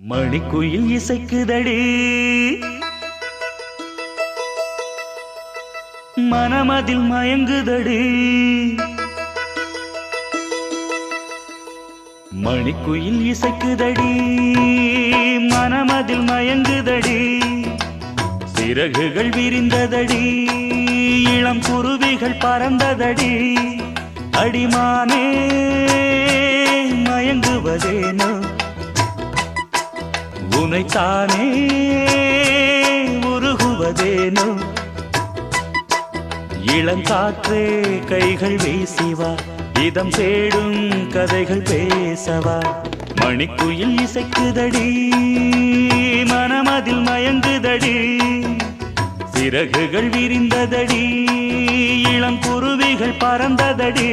மணிக்குயில் இசைக்குதடி மனமதில் மயங்குதடி மணிக்குயில் இசைக்குதடி மனமதில் மயங்குதடி சிறகுகள் விரிந்ததடி இளம் குருவிகள் பறந்ததடி அடிமானே மயங்குவதேனோ உனைத்தானே உருகுவதேனோ இளங்காற்றே கைகள் வீசிவா இதம் தேடும் கதைகள் பேசவா மணிக்குயில் இசைக்குதடி மனமதில் மயங்குதடி சிறகுகள் விரிந்ததடி இளம் குருவிகள் பறந்ததடி